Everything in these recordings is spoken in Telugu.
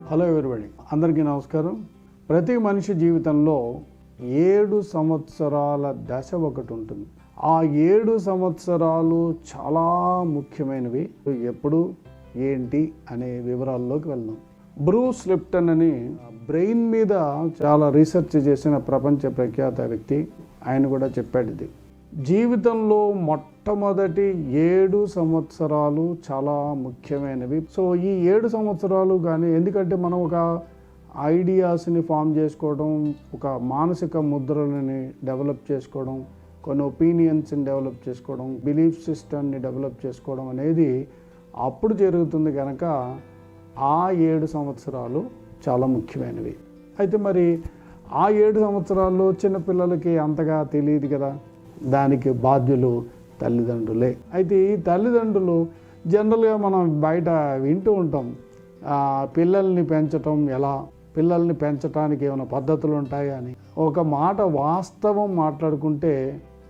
హలో ఎవరిబడి, అందరికీ నమస్కారం. ప్రతి మనిషి జీవితంలో 7 సంవత్సరాల దశ ఒకటి ఉంటుంది. ఆ 7 సంవత్సరాలు చాలా ముఖ్యమైనవి. ఎప్పుడు ఏంటి అనే వివరాల్లోకి వెళ్దాం. బ్రూస్ లిప్టన్ అని బ్రెయిన్ మీద చాలా రీసెర్చ్ చేసిన ప్రపంచ ప్రఖ్యాత వ్యక్తి, ఆయన కూడా చెప్పాడు ఇది. జీవితంలో మొట్టమొదటి 7 సంవత్సరాలు చాలా ముఖ్యమైనవి. సో ఈ 7 సంవత్సరాలు కానీ, ఎందుకంటే మనం ఒక ఐడియాస్ని ఫామ్ చేసుకోవడం, ఒక మానసిక ముద్రలని డెవలప్ చేసుకోవడం, కొన్ని ఒపీనియన్స్ని డెవలప్ చేసుకోవడం, బిలీఫ్ సిస్టమ్ని డెవలప్ చేసుకోవడం అనేది అప్పుడు జరుగుతుంది కనుక ఆ 7 సంవత్సరాలు చాలా ముఖ్యమైనవి. అయితే మరి ఆ 7 సంవత్సరాల్లో చిన్నపిల్లలకి అంతగా తెలియదు కదా, దానికి బాధ్యులు తల్లిదండ్రులే. అయితే ఈ తల్లిదండ్రులు జనరల్గా మనం బయట వింటూ ఉంటాం, పిల్లల్ని పెంచటం ఎలా, పిల్లల్ని పెంచడానికి ఏమైనా పద్ధతులు ఉంటాయా అని. ఒక మాట వాస్తవం మాట్లాడుకుంటే,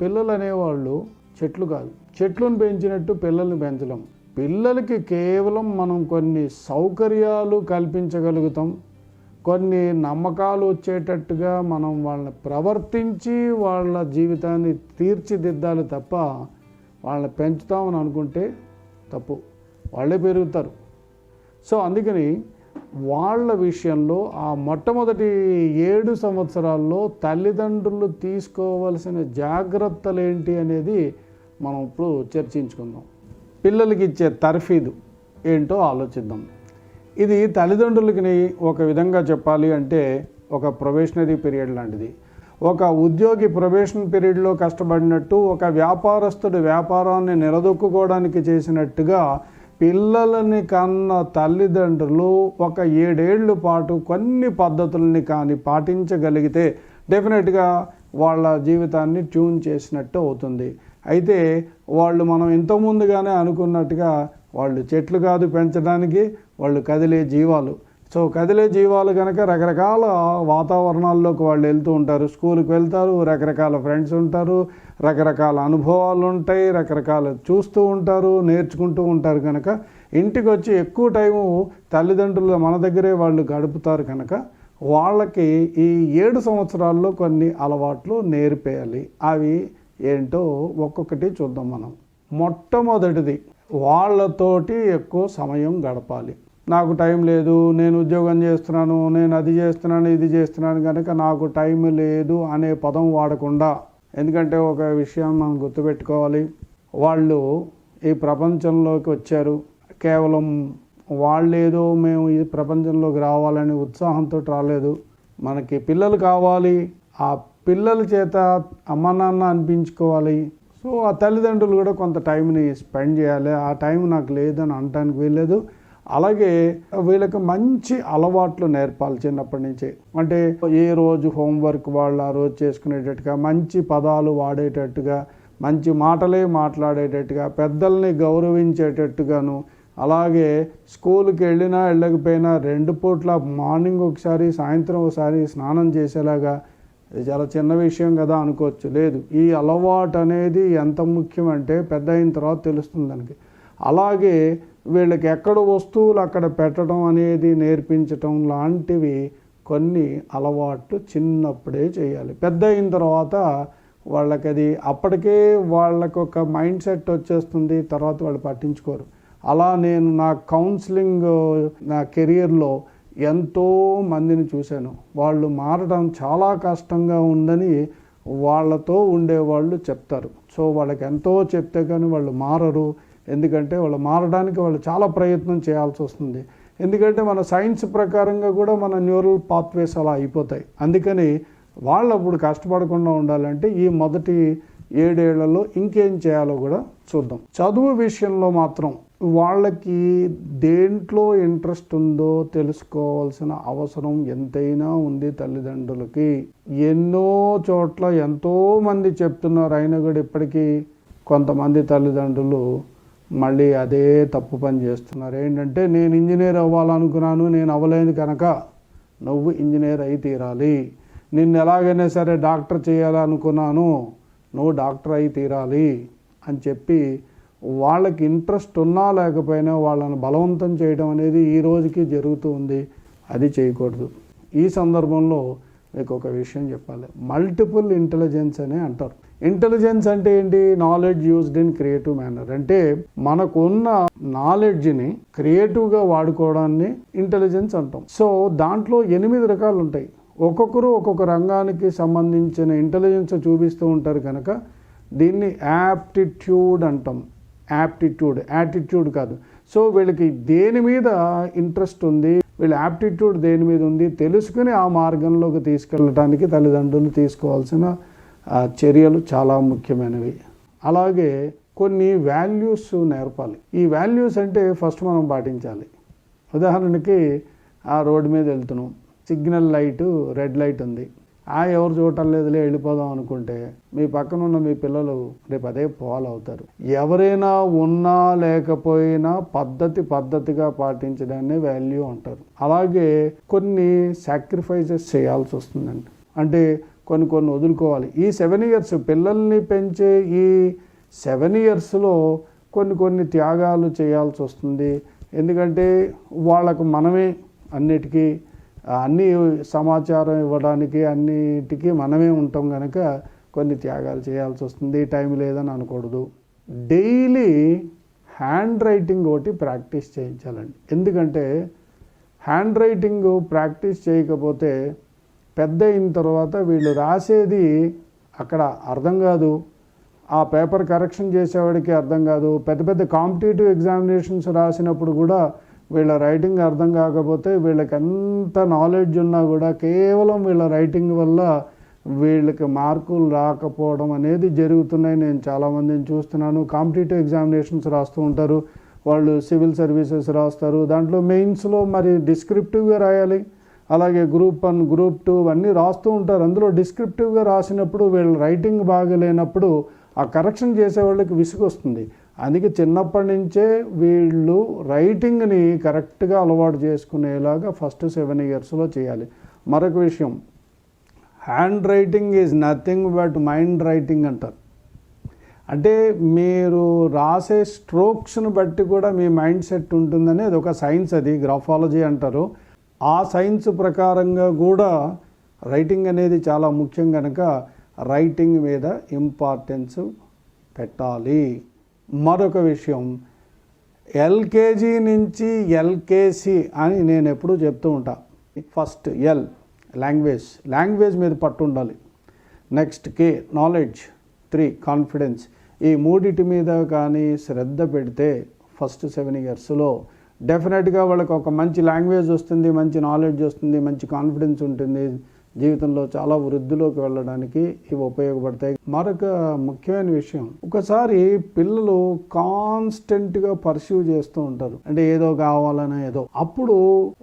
పిల్లలు అనేవాళ్ళు చెట్లు కాదు. చెట్లను పెంచినట్టు పిల్లల్ని పెంచలేం. పిల్లలకి కేవలం మనం కొన్ని సౌకర్యాలు కల్పించగలుగుతాం, కొన్ని నమ్మకాలు వచ్చేటట్టుగా మనం వాళ్ళని ప్రవర్తించి వాళ్ళ జీవితాన్ని తీర్చిదిద్దాలి తప్ప వాళ్ళని పెంచుతామని అనుకుంటే తప్పు. వాళ్ళే పెరుగుతారు. సో అందుకని వాళ్ళ విషయంలో ఆ మొట్టమొదటి 7 సంవత్సరాల్లో తల్లిదండ్రులు తీసుకోవాల్సిన జాగ్రత్తలు ఏంటి అనేది మనం ఇప్పుడు చర్చించుకుందాం. పిల్లలకి ఇచ్చే తర్ఫీదు ఏంటో ఆలోచిద్దాం. ఇది తల్లిదండ్రులకి ఒక విధంగా చెప్పాలి అంటే ఒక ప్రొబేషనరీ పీరియడ్ లాంటిది. ఒక ఉద్యోగి ప్రొబేషన్ పీరియడ్లో కష్టపడినట్టు, ఒక వ్యాపారస్తుడు వ్యాపారాన్ని నిలదొక్కుకోవడానికి చేసినట్టుగా పిల్లలని కన్న తల్లిదండ్రులు ఒక 7 ఏళ్ల పాటు కొన్ని పద్ధతుల్ని కానీ పాటించగలిగితే డెఫినెట్గా వాళ్ళ జీవితాన్ని ట్యూన్ చేసినట్టు అవుతుంది. అయితే వాళ్ళు మనం ఇంతకుముందుగానే అనుకున్నట్టుగా వాళ్ళు చెట్లు కాదు పెంచడానికి, వాళ్ళు కదిలే జీవాలు. సో కదిలే జీవాలు కనుక రకరకాల వాతావరణాల్లోకి వాళ్ళు వెళ్తూ ఉంటారు. స్కూల్కి వెళ్తారు, రకరకాల ఫ్రెండ్స్ ఉంటారు, రకరకాల అనుభవాలు ఉంటాయి, రకరకాల చూస్తూ ఉంటారు, నేర్చుకుంటూ ఉంటారు. కనుక ఇంటికి వచ్చి ఎక్కువ టైము తల్లిదండ్రులు మన దగ్గరే వాళ్ళు గడుపుతారు. కనుక వాళ్ళకి ఈ 7 సంవత్సరాల్లో కొన్ని అలవాట్లు నేర్పేయాలి. అవి ఏంటో ఒక్కొక్కటి చూద్దాం మనం. మొట్టమొదటిది, వాళ్ళతోటి ఎక్కువ సమయం గడపాలి. నాకు టైం లేదు, నేను ఉద్యోగం చేస్తున్నాను, నేను అది చేస్తున్నాను, ఇది చేస్తున్నాను కనుక నాకు టైం లేదు అనే పదం వాడకుండా. ఎందుకంటే ఒక విషయం మనం గుర్తుపెట్టుకోవాలి, వాళ్ళు ఈ ప్రపంచంలోకి వచ్చారు కేవలం వాళ్ళేదో మేము ఈ ప్రపంచంలోకి రావాలని ఉత్సాహంతో రాలేదు. మనకి పిల్లలు కావాలి, ఆ పిల్లల చేత అమ్మ నాన్న అనిపించుకోవాలి. సో ఆ తల్లిదండ్రులు కూడా కొంత టైంని స్పెండ్ చేయాలి. ఆ టైం నాకు లేదని అనటానికి వీల్లేదు. అలాగే వీళ్ళకి మంచి అలవాట్లు నేర్పాలి చిన్నప్పటి నుంచే. అంటే ఏ రోజు హోంవర్క్ వాళ్ళు ఆ రోజు చేసుకునేటట్టుగా, మంచి పదాలు వాడేటట్టుగా, మంచి మాటలే మాట్లాడేటట్టుగా, పెద్దల్ని గౌరవించేటట్టుగాను, అలాగే స్కూల్కి వెళ్ళినా వెళ్ళకపోయినా 2 పూట్ల మార్నింగ్ ఒకసారి సాయంత్రం ఒకసారి స్నానం చేసేలాగా. ఇది చాలా చిన్న విషయం కదా అనుకోవచ్చు, లేదు, ఈ అలవాటు అనేది ఎంత ముఖ్యం అంటే పెద్ద అయిన తర్వాత తెలుస్తుంది దానికి. అలాగే వీళ్ళకి ఎక్కడ వస్తువులు అక్కడ పెట్టడం అనేది నేర్పించటం లాంటివి కొన్ని అలవాట్లు చిన్నప్పుడే చేయాలి. పెద్ద అయిన తర్వాత వాళ్ళకి అది అప్పటికే వాళ్ళకు ఒక మైండ్ సెట్ వచ్చేస్తుంది, తర్వాత వాళ్ళు పట్టించుకోరు. అలా నేను నా కౌన్సిలింగ్, నా కెరియర్లో ఎంతో మందిని చూశాను. వాళ్ళు మారడం చాలా కష్టంగా ఉందని వాళ్ళతో ఉండేవాళ్ళు చెప్తారు. సో వాళ్ళకి ఎంతో చెప్తే కానీ వాళ్ళు మారరు. ఎందుకంటే వాళ్ళు మారడానికి వాళ్ళు చాలా ప్రయత్నం చేయాల్సి వస్తుంది. ఎందుకంటే మన సైన్స్ ప్రకారంగా కూడా మన న్యూరల్ పాత్వేస్ అలా అయిపోతాయి. అందుకని వాళ్ళు అప్పుడు కష్టపడకుండా ఉండాలంటే ఈ మొదటి 7 ఏళ్లలో ఇంకేం చేయాలో కూడా చూద్దాం. చదువు విషయంలో మాత్రం వాళ్ళకి దేంట్లో ఇంట్రెస్ట్ ఉందో తెలుసుకోవాల్సిన అవసరం ఎంతైనా ఉంది తల్లిదండ్రులకి. ఎన్నో చోట్ల ఎంతోమంది చెప్తున్నారు, అయినా కూడా ఇప్పటికీ కొంతమంది తల్లిదండ్రులు మళ్ళీ అదే తప్పు పని చేస్తున్నారు. ఏంటంటే, నేను ఇంజనీర్ అవ్వాలనుకున్నాను, నేను అవ్వలేదు కనుక నువ్వు ఇంజనీర్ అయి తీరాలి. నిన్ను ఎలాగైనా సరే డాక్టర్ చేయాలనుకున్నాను, నువ్వు డాక్టర్ అయి తీరాలి అని చెప్పి వాళ్ళకి ఇంట్రెస్ట్ ఉన్నా లేకపోయినా వాళ్ళని బలవంతం చేయడం అనేది ఈ రోజుకి జరుగుతూ ఉంది. అది చేయకూడదు. ఈ సందర్భంలో మీకు ఒక విషయం చెప్పాలి. మల్టిపుల్ ఇంటెలిజెన్స్ అని అంటారు. ఇంటెలిజెన్స్ అంటే ఏంటి? Knowledge used in creative manner. అంటే మనకున్న నాలెడ్జ్ని క్రియేటివ్గా వాడుకోవడాన్ని ఇంటెలిజెన్స్ అంటాం. సో దాంట్లో 8 రకాలు ఉంటాయి. ఒక్కొక్కరు ఒక్కొక్క రంగానికి సంబంధించిన ఇంటెలిజెన్స్ చూపిస్తూ ఉంటారు కనుక దీన్ని యాప్టిట్యూడ్ అంటాం. యాటిట్యూడ్ కాదు. సో వీళ్ళకి దేని మీద ఇంట్రెస్ట్ ఉంది, వీళ్ళ యాప్టిట్యూడ్ దేని మీద ఉంది తెలుసుకుని ఆ మార్గంలోకి తీసుకెళ్ళడానికి తల్లిదండ్రులు తీసుకోవాల్సిన చర్యలు చాలా ముఖ్యమైనవి. అలాగే కొన్ని వాల్యూస్ నేర్పాలి. ఈ వాల్యూస్ అంటే ఫస్ట్ మనం పాటించాలి. ఉదాహరణకి ఆ రోడ్డు మీద వెళ్తున్నాం, సిగ్నల్ లైటు రెడ్ లైట్ ఉంది, ఎవరు చూడటం లేదులే వెళ్ళిపోదాం అనుకుంటే మీ పక్కన ఉన్న మీ పిల్లలు రేపు అదే ఫాలో అవుతారు. ఎవరైనా ఉన్నా లేకపోయినా పద్ధతిగా పాటించడాన్ని వాల్యూ అంటారు. అలాగే కొన్ని సాక్రిఫైసెస్ చేయాల్సి వస్తుందండి. అంటే కొన్ని వదులుకోవాలి. ఈ 7 years పిల్లల్ని పెంచే ఈ 7 yearsలో కొన్ని త్యాగాలు చేయాల్సి వస్తుంది. ఎందుకంటే వాళ్ళకు మనమే అన్ని సమాచారం ఇవ్వడానికి అన్నిటికీ మనమే ఉంటాం కనుక కొన్ని త్యాగాలు చేయాల్సి వస్తుంది. టైం లేదని అనకూడదు. డైలీ హ్యాండ్ రైటింగ్ ఒకటి ప్రాక్టీస్ చేయించాలండి. ఎందుకంటే హ్యాండ్ రైటింగ్ ప్రాక్టీస్ చేయకపోతే పెద్ద అయిన తర్వాత వీళ్ళు రాసేది అక్కడ అర్థం కాదు, ఆ పేపర్ కరెక్షన్ చేసేవాడికి అర్థం కాదు. పెద్ద కాంపిటేటివ్ ఎగ్జామినేషన్స్ రాసినప్పుడు కూడా వీళ్ళ రైటింగ్ అర్థం కాకపోతే వీళ్ళకి ఎంత నాలెడ్జ్ ఉన్నా కూడా కేవలం వీళ్ళ రైటింగ్ వల్ల వీళ్ళకి మార్కులు రాకపోవడం అనేది జరుగుతున్నాయి. నేను చాలామందిని చూస్తున్నాను. కాంపిటేటివ్ ఎగ్జామినేషన్స్ రాస్తూ ఉంటారు, వాళ్ళు సివిల్ సర్వీసెస్ రాస్తారు. దాంట్లో మెయిన్స్లో మరి డిస్క్రిప్టివ్గా రాయాలి. అలాగే గ్రూప్ 1 గ్రూప్ 2 అన్నీ రాస్తూ ఉంటారు. అందులో డిస్క్రిప్టివ్గా రాసినప్పుడు వీళ్ళ రైటింగ్ బాగలేనప్పుడు ఆ కరెక్షన్ చేసే వాళ్ళకి విసుగు వస్తుంది. అందుకే చిన్నప్పటి నుంచే వీళ్ళు రైటింగ్ని కరెక్ట్గా అలవాటు చేసుకునేలాగా ఫస్ట్ 7 yearsలో చేయాలి. మరొక విషయం, hand writing is nothing but mind writing అంటారు. అంటే మీరు రాసే స్ట్రోక్స్ని బట్టి కూడా మీ మైండ్ సెట్ ఉంటుందని అది ఒక సైన్స్, అది గ్రాఫాలజీ అంటారు. ఆ సైన్స్ ప్రకారంగా కూడా రైటింగ్ అనేది చాలా ముఖ్యం కనుక రైటింగ్ మీద ఇంపార్టెన్స్ పెట్టాలి. మరొక విషయం, ఎల్కేజీ నుంచి ఎల్కేసి అని నేను ఎప్పుడూ చెప్తూ ఉంటా. ఫస్ట్ లాంగ్వేజ్ మీద పట్టు ఉండాలి. Next knowledge, 3 confidence. ఈ మూడిటి మీద కానీ శ్రద్ధ పెడితే ఫస్ట్ 7 yearsలో డెఫినెట్గా వాళ్ళకి ఒక మంచి లాంగ్వేజ్ వస్తుంది, మంచి నాలెడ్జ్ వస్తుంది, మంచి కాన్ఫిడెన్స్ ఉంటుంది. జీవితంలో చాలా వృద్ధిలోకి వెళ్ళడానికి ఇవి ఉపయోగపడతాయి. మరొక ముఖ్యమైన విషయం, ఒకసారి పిల్లలు కాన్స్టెంట్గా పర్సీవ్ చేస్తూ ఉంటారు. అంటే ఏదో కావాలని అప్పుడు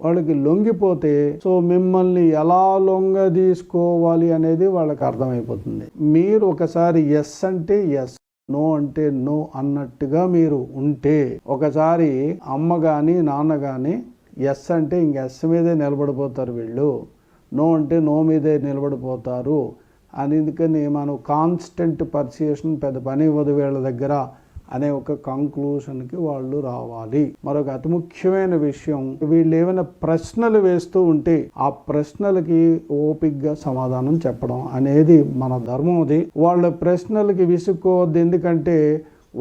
వాళ్ళకి లొంగిపోతే సో మిమ్మల్ని ఎలా లొంగ తీసుకోవాలి అనేది వాళ్ళకి అర్థమైపోతుంది. మీరు ఒకసారి ఎస్ అంటే ఎస్, నో అంటే నో అన్నట్టుగా మీరు ఉంటే ఒకసారి అమ్మ కానీ నాన్న కానీ ఎస్ అంటే ఇంక ఎస్ మీదే నిలబడిపోతారు, వీళ్ళు నో అంటే నో మీదే నిలబడిపోతారు. అందుకని మనం కాన్స్టెంట్ పర్సియేషన్ పెద్ద పని ఇవ్వదు వీళ్ళ దగ్గర అనే ఒక కంక్లూషన్కి వాళ్ళు రావాలి. మరొక అతి ముఖ్యమైన విషయం, వీళ్ళు ఏమైనా ప్రశ్నలు వేస్తూ ఉంటే ఆ ప్రశ్నలకి ఓపికగా సమాధానం చెప్పడం అనేది మన ధర్మం. అది వాళ్ళ ప్రశ్నలకి విసుక్కోవద్దు. ఎందుకంటే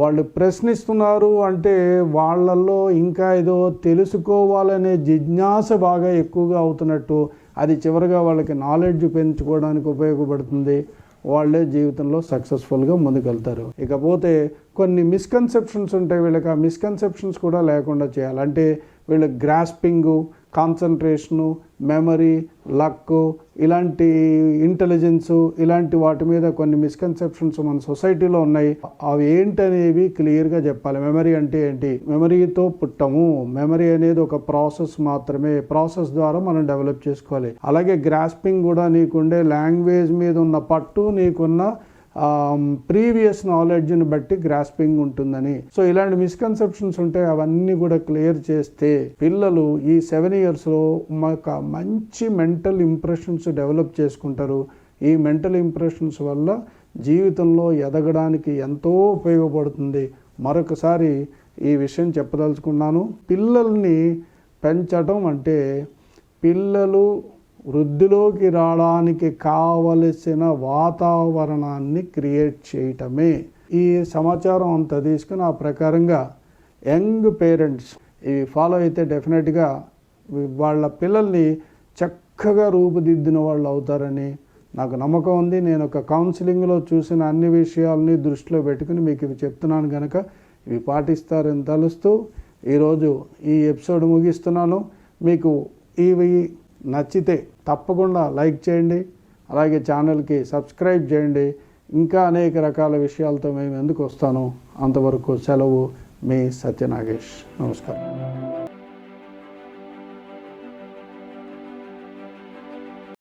వాళ్ళు ప్రశ్నిస్తున్నారు అంటే వాళ్ళల్లో ఇంకా ఏదో తెలుసుకోవాలనే జిజ్ఞాస బాగా ఎక్కువగా అవుతున్నట్టు. అది చివరిగా వాళ్ళకి నాలెడ్జ్ పెంచుకోవడానికి ఉపయోగపడుతుంది. వాళ్ళే జీవితంలో సక్సెస్ఫుల్గా ముందుకెళ్తారు. ఇకపోతే కొన్ని మిస్కన్సెప్షన్స్ ఉంటాయి వీళ్ళకి. ఆ మిస్కన్సెప్షన్స్ కూడా లేకుండా చేయాలి. అంటే వీళ్ళ గ్రాస్పింగు, కాన్సన్ట్రేషను, మెమరీ, లక్, ఇలాంటి ఇంటెలిజెన్సు, ఇలాంటి వాటి మీద కొన్ని మిస్కన్సెప్షన్స్ మన సొసైటీలో ఉన్నాయి. అవి ఏంటనేవి క్లియర్గా చెప్పాలి. మెమరీ అంటే ఏంటి? మెమరీతో పుట్టము. మెమరీ అనేది ఒక ప్రాసెస్ మాత్రమే. ప్రాసెస్ ద్వారా మనం డెవలప్ చేసుకోవాలి. అలాగే గ్రాస్పింగ్ కూడా నీకుండే లాంగ్వేజ్ మీద ఉన్న పట్టు, నీకున్న ప్రీవియస్ నాలెడ్జ్ని బట్టి గ్రాస్పింగ్ ఉంటుందని. సో ఇలాంటి మిస్కన్సెప్షన్స్ ఉంటాయి, అవన్నీ కూడా క్లియర్ చేస్తే పిల్లలు ఈ 7 yearsలో మాకు మంచి మెంటల్ ఇంప్రెషన్స్ డెవలప్ చేసుకుంటారు. ఈ మెంటల్ ఇంప్రెషన్స్ వల్ల జీవితంలో ఎదగడానికి ఎంతో ఉపయోగపడుతుంది. మరొకసారి ఈ విషయం చెప్పదలుచుకున్నాను. పిల్లల్ని పెంచడం అంటే పిల్లలు వృద్ధిలోకి రావడానికి కావలసిన వాతావరణాన్ని క్రియేట్ చేయటమే. ఈ సమాచారం అంతా తీసుకుని ఆ ప్రకారంగా యంగ్ పేరెంట్స్ ఇవి ఫాలో అయితే డెఫినెట్గా వాళ్ళ పిల్లల్ని చక్కగా రూపుదిద్దిన వాళ్ళు అవుతారని నాకు నమ్మకం ఉంది. నేను ఒక కౌన్సిలింగ్లో చూసిన అన్ని విషయాలని దృష్టిలో పెట్టుకుని మీకు ఇవి చెప్తున్నాను కనుక ఇవి పాటిస్తారని తలుస్తూ ఈరోజు ఈ ఎపిసోడ్ ముగిస్తున్నాను. మీకు ఇవి నచ్చితే తప్పకుండా లైక్ చేయండి, అలాగే ఛానల్కి సబ్స్క్రైబ్ చేయండి. ఇంకా అనేక రకాల విషయాలతో మేము ఎందుకు వస్తాను. అంతవరకు సెలవు. మీ సత్య నాగేష్. నమస్కారం.